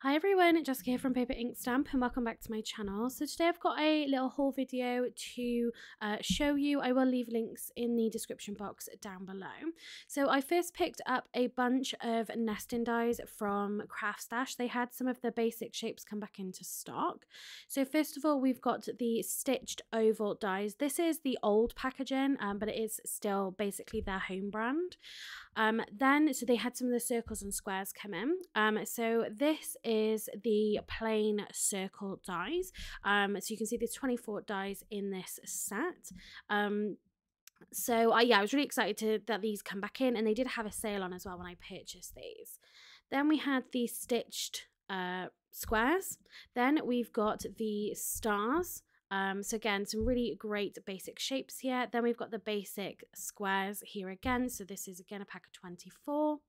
Hi everyone, Jessica here from Paper Ink Stamp and welcome back to my channel. So today I've got a little haul video to show you. I will leave links in the description box down below. So I first picked up a bunch of nesting dies from Craftstash. They had some of the basic shapes come back into stock. So first of all, we've got the stitched oval dies. This is the old packaging, but it is still basically their home brand. So they had some of the circles and squares come in. So this is the plain circle dies. So you can see there's 24 dies in this set. I was really excited that these come back in, and they did have a sale on as well when I purchased these. Then we had the stitched squares. Then we've got the stars. So again, some really great basic shapes here. Then we've got the basic squares here again. So this is again a pack of 24.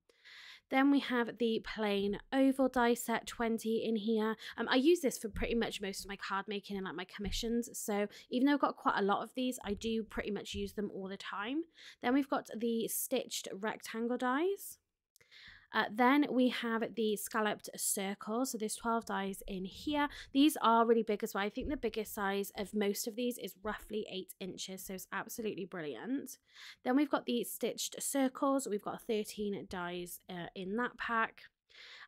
Then we have the plain oval die set 20 in here. I use this for pretty much most of my card making and like my commissions. So even though I've got quite a lot of these, I do pretty much use them all the time. Then we've got the stitched rectangle dies. Then we have the scalloped circle. So there's 12 dies in here. These are really big as well. I think the biggest size of most of these is roughly 8 inches. So it's absolutely brilliant. Then we've got the stitched circles. We've got 13 dies in that pack.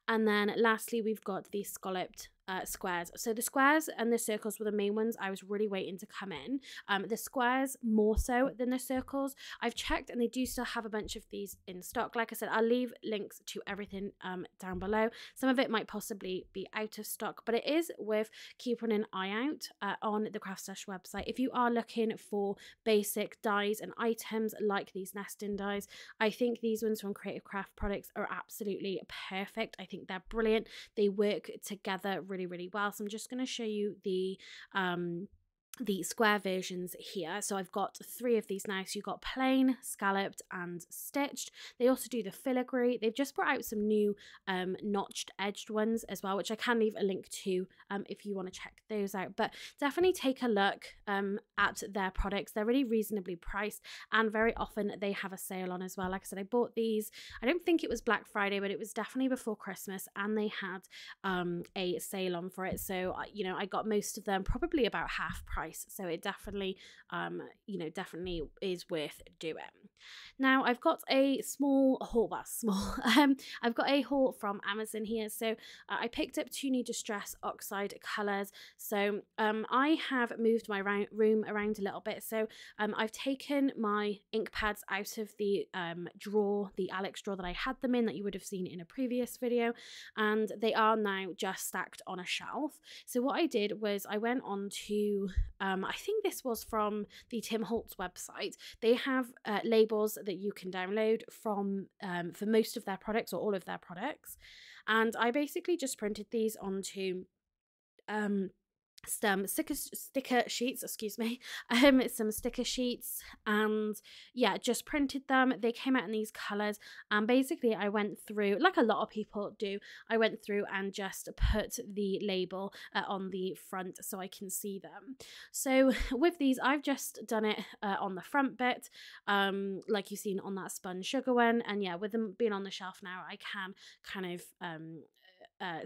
And then lastly, we've got the scalloped squares. So the squares and the circles were the main ones I was really waiting to come in. The squares more so than the circles. I've checked and they do still have a bunch of these in stock. Like I said, I'll leave links to everything down below. Some of it might possibly be out of stock, but it is worth keeping an eye out on the Craftstash website. If you are looking for basic dies and items like these nesting dies, I think these ones from Creative Craft Products are absolutely perfect. I think they're brilliant. They work together really well. So I'm just going to show you the square versions here. So I've got 3 of these now. So you've got plain, scalloped and stitched. They also do the filigree. They've just brought out some new notched edged ones as well, which I can leave a link to if you want to check those out. But definitely take a look at their products. They're really reasonably priced, and very often they have a sale on as well. Like I said, I bought these, I don't think it was Black Friday, but it was definitely before Christmas, and they had a sale on for it. So I got most of them probably about half price. So it definitely, definitely is worth doing. Now I've got a small haul, I've got a haul from Amazon here. So I picked up 2 new Distress Oxide colours. So I have moved my room around a little bit. So I've taken my ink pads out of the drawer, the Alex drawer that I had them in, that you would have seen in a previous video, and they are now just stacked on a shelf. So what I did was I went on to I think this was from the Tim Holtz website. They have labels that you can download from for most of their products or all of their products, and I basically just printed these onto some sticker sheets, some sticker sheets, and yeah, just printed them. They came out in these colors, and basically I went through, like a lot of people do, I went through and just put the label on the front so I can see them. So with these, I've just done it on the front bit, like you've seen on that spun sugar one, and yeah, with them being on the shelf now, I can kind of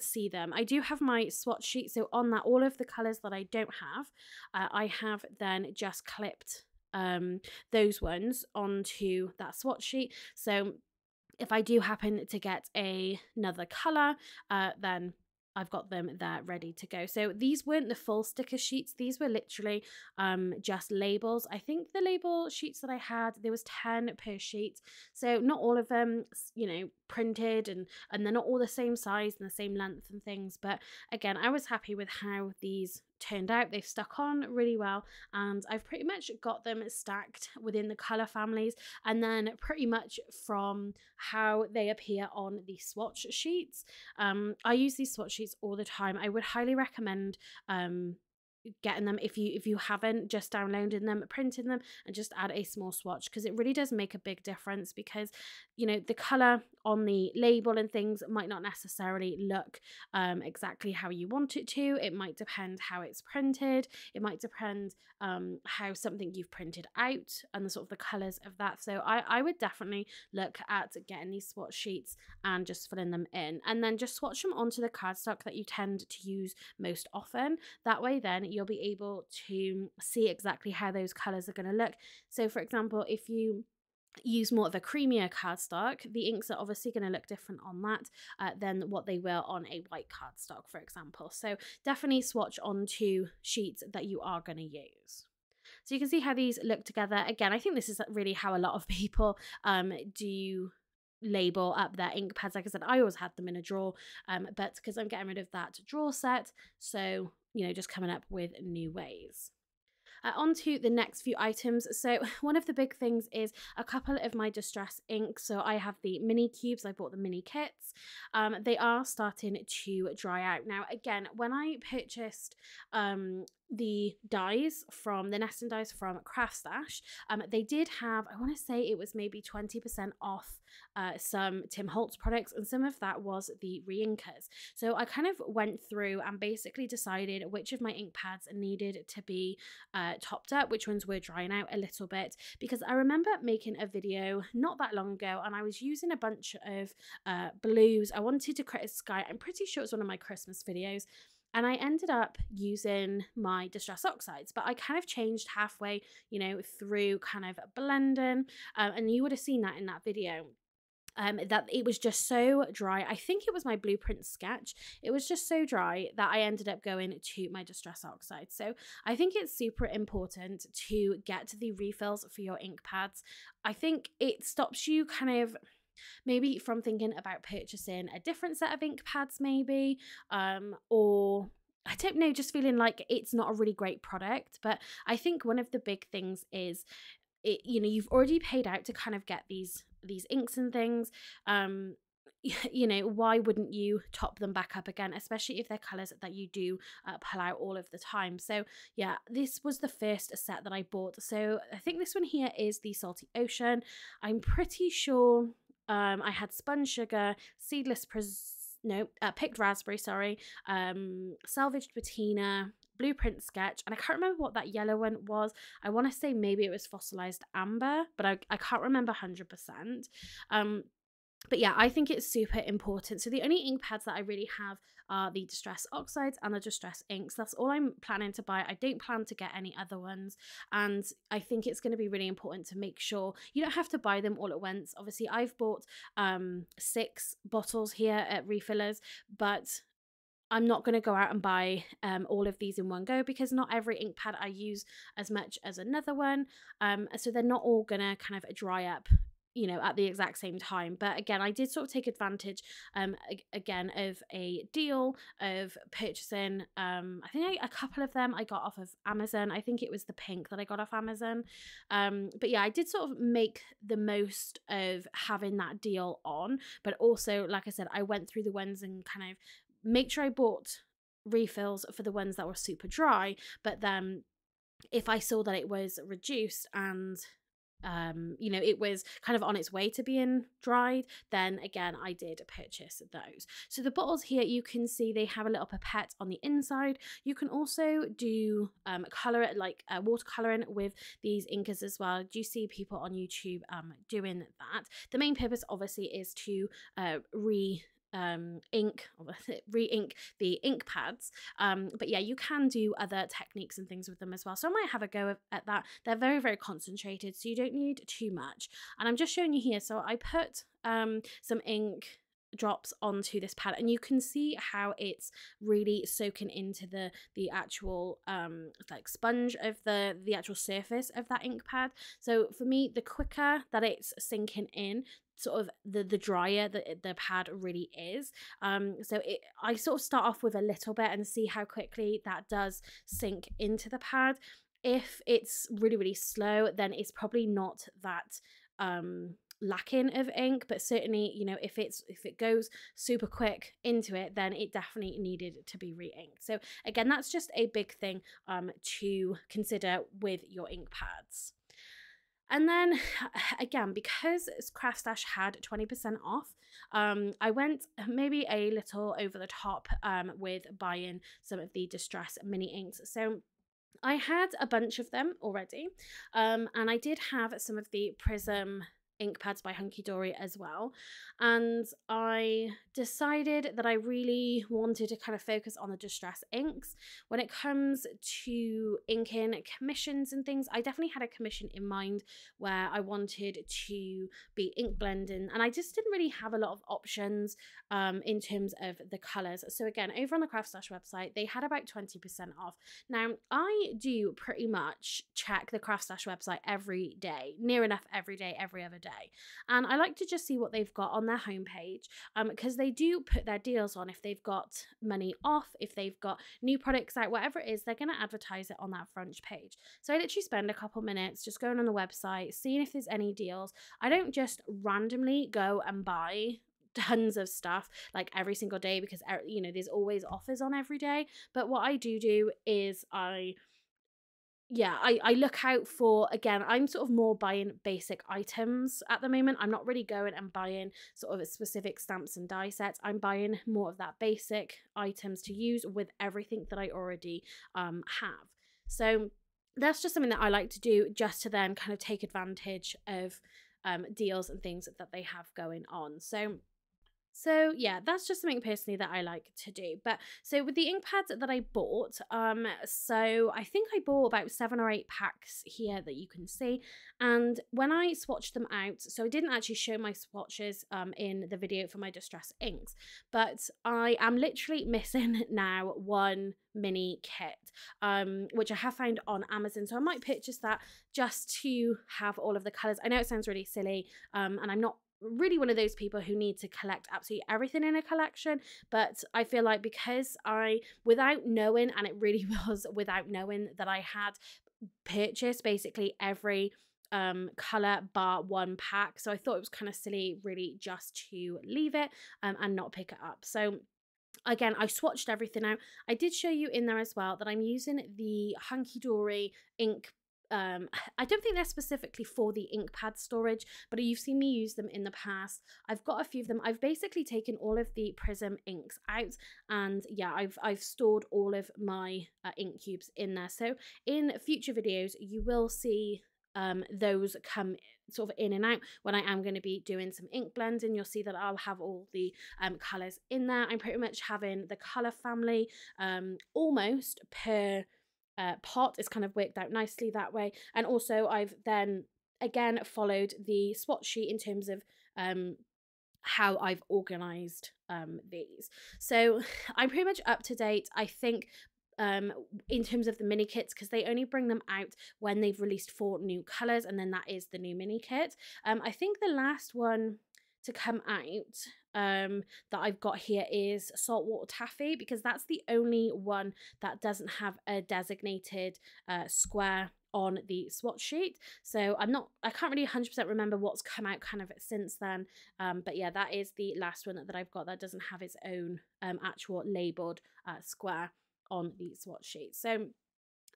see them. I do have my swatch sheet, so on that, all of the colors that I don't have, I have then just clipped those ones onto that swatch sheet. So if I do happen to get another color, then I've got them there ready to go. So these weren't the full sticker sheets. These were literally just labels. I think the label sheets that I had, there was 10 per sheet. So not all of them, printed, and they're not all the same size and the same length and things. But again, I was happy with how these turned out. They've stuck on really well, and I've pretty much got them stacked within the color families, and then pretty much from how they appear on the swatch sheets. I use these swatch sheets all the time. I would highly recommend getting them, if you haven't, just downloading them, printing them, and just add a small swatch, because it really does make a big difference. Because you know, the color on the label and things might not necessarily look exactly how you want it to. It might depend how it's printed, it might depend how something you've printed out and the sort of the colors of that. So I would definitely look at getting these swatch sheets and just filling them in, and then just swatch them onto the cardstock that you tend to use most often. That way then you'll be able to see exactly how those colors are going to look. So for example, if you use more of a creamier cardstock, the inks are obviously going to look different on that than what they will on a white cardstock, for example. So definitely swatch onto sheets that you are going to use. So you can see how these look together. Again, I think this is really how a lot of people do label up their ink pads. Like I said, I always had them in a drawer, but because I'm getting rid of that drawer set, so you know, just coming up with new ways. On to the next few items. So one of the big things is a couple of my distress inks. So I have the mini cubes, I bought the mini kits. They are starting to dry out. Now again, when I purchased the dies from the nesting dies from Craftstash, they did have, I want to say it was maybe 20% off some Tim Holtz products, and some of that was the Reinkers. So I kind of went through and basically decided which of my ink pads needed to be topped up, which ones were drying out a little bit, because I remember making a video not that long ago and I was using a bunch of blues. I wanted to create a sky. I'm pretty sure it's one of my Christmas videos. And I ended up using my Distress Oxides, but I kind of changed halfway, you know, through kind of blending. And you would have seen that in that video. That it was just so dry. I think it was my blueprint sketch. It was just so dry that I ended up going to my Distress Oxide. So I think it's super important to get the refills for your ink pads. I think it stops you kind of maybe from thinking about purchasing a different set of ink pads maybe, or I don't know, just feeling like it's not a really great product. But I think one of the big things is, you know, you've already paid out to kind of get these inks and things. You know, why wouldn't you top them back up again, especially if they're colors that you do pull out all of the time. So yeah, this was the first set that I bought. So I think this one here is the Salty Ocean. I'm pretty sure I had Spun Sugar, Seedless Picked Raspberry, sorry, Salvaged Patina, Blueprint Sketch, and I can't remember what that yellow one was. I want to say maybe it was Fossilized Amber, but I can't remember 100%. But yeah, I think it's super important. So the only ink pads that I really have are the Distress Oxides and the Distress inks. That's all I'm planning to buy. I don't plan to get any other ones. And I think it's going to be really important to make sure you don't have to buy them all at once. Obviously, I've bought 6 bottles here at Refillers, but I'm not going to go out and buy all of these in one go, because not every ink pad I use as much as another one. So they're not all going to kind of dry up, you know, at the exact same time. But again, I did sort of take advantage again of a deal of purchasing I think a couple of them I got off of Amazon. I think it was the pink that I got off Amazon. But yeah, I did sort of make the most of having that deal on, but also, like I said, I went through the ones and kind of make sure I bought refills for the ones that were super dry. But then if I saw that it was reduced and you know, it was kind of on its way to being dried, then again I did purchase those. So the bottles here, you can see they have a little pipette on the inside. You can also do color it, like watercoloring with these inkers as well. Do you see people on YouTube doing that? The main purpose obviously is to re-ink the ink pads, but yeah, you can do other techniques and things with them as well. So I might have a go at that. They're very, very concentrated, so you don't need too much. And I'm just showing you here. So I put some ink drops onto this pad, and you can see how it's really soaking into the actual like sponge of the actual surface of that ink pad. So for me, the quicker that it's sinking in, sort of the drier the pad really is. So I sort of start off with a little bit and see how quickly that does sink into the pad. If it's really, really slow, then it's probably not that lacking of ink, but certainly, you know, if it goes super quick into it, then it definitely needed to be re-inked. So again, that's just a big thing to consider with your ink pads. And then again, because Craftstash had 20% off, I went maybe a little over the top with buying some of the Distress mini inks. So I had a bunch of them already, and I did have some of the Prism ink pads by Hunky Dory as well, and I decided that I really wanted to kind of focus on the Distress inks. When it comes to inking commissions and things, I definitely had a commission in mind where I wanted to be ink blending, and I just didn't really have a lot of options in terms of the colours. So again, over on the Craftstash website, they had about 20% off. Now, I do pretty much check the Craftstash website every day, near enough every day, every other day. And I like to just see what they've got on their homepage, because they do put their deals on. If they've got money off, if they've got new products out, whatever it is, they're going to advertise it on that front page. So I literally spend a couple minutes just going on the website, seeing if there's any deals. I don't just randomly go and buy tons of stuff like every single day, because, you know, there's always offers on every day. But what I do is I look out for, again, I'm sort of more buying basic items at the moment. I'm not really going and buying sort of specific stamps and die sets. I'm buying more of that basic items to use with everything that I already have. So that's just something that I like to do, just to then kind of take advantage of deals and things that they have going on. So yeah, that's just something personally that I like to do. But so with the ink pads that I bought, so I think I bought about 7 or 8 packs here that you can see. And when I swatched them out, so I didn't actually show my swatches in the video for my Distress inks, but I am literally missing now one mini kit, which I have found on Amazon. So I might purchase that just to have all of the colours. I know it sounds really silly, and I'm not really one of those people who need to collect absolutely everything in a collection, but I feel like because without knowing, and it really was without knowing, that I had purchased basically every color bar one pack, so I thought it was kind of silly really just to leave it and not pick it up. So again, I swatched everything out. I did show you in there as well that I'm using the Hunky Dory ink. I don't think they're specifically for the ink pad storage, but you've seen me use them in the past. I've got a few of them. I've basically taken all of the Prism inks out, and yeah, I've stored all of my ink cubes in there. So in future videos, you will see those come sort of in and out when I am going to be doing some ink blending. You'll see that I'll have all the colours in there. I'm pretty much having the colour family almost per pot. Is kind of worked out nicely that way. And also I've then again followed the swatch sheet in terms of how I've organised these. So I'm pretty much up to date, I think, in terms of the mini kits, because they only bring them out when they've released 4 new colours, and then that is the new mini kit. I think the last one to come out that I've got here is Saltwater Taffy, because that's the only one that doesn't have a designated square on the swatch sheet. So I can't really 100% remember what's come out kind of since then, but yeah, that is the last one that I've got that doesn't have its own actual labelled square on the swatch sheet. So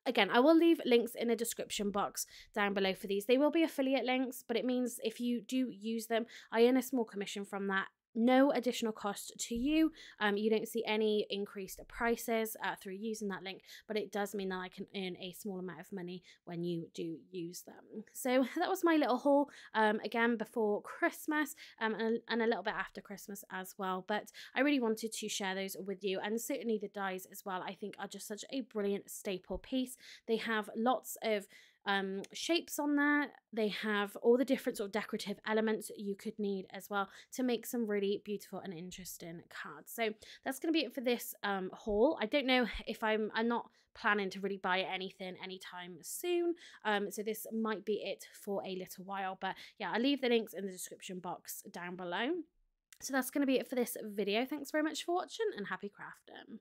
again, I will leave links in the description box down below for these. They will be affiliate links, but it means if you do use them, I earn a small commission from that. No additional cost to you. You don't see any increased prices through using that link, but it does mean that I can earn a small amount of money when you do use them. So that was my little haul, again, before Christmas and a little bit after Christmas as well. But I really wanted to share those with you, and certainly the dies as well, I think, are just such a brilliant staple piece. They have lots of shapes on there. They have all the different sort of decorative elements you could need as well to make some really beautiful and interesting cards. So that's going to be it for this haul. I don't know if I'm not planning to really buy anything anytime soon, so this might be it for a little while, but yeah, I'll leave the links in the description box down below. So that's going to be it for this video. Thanks very much for watching, and happy crafting.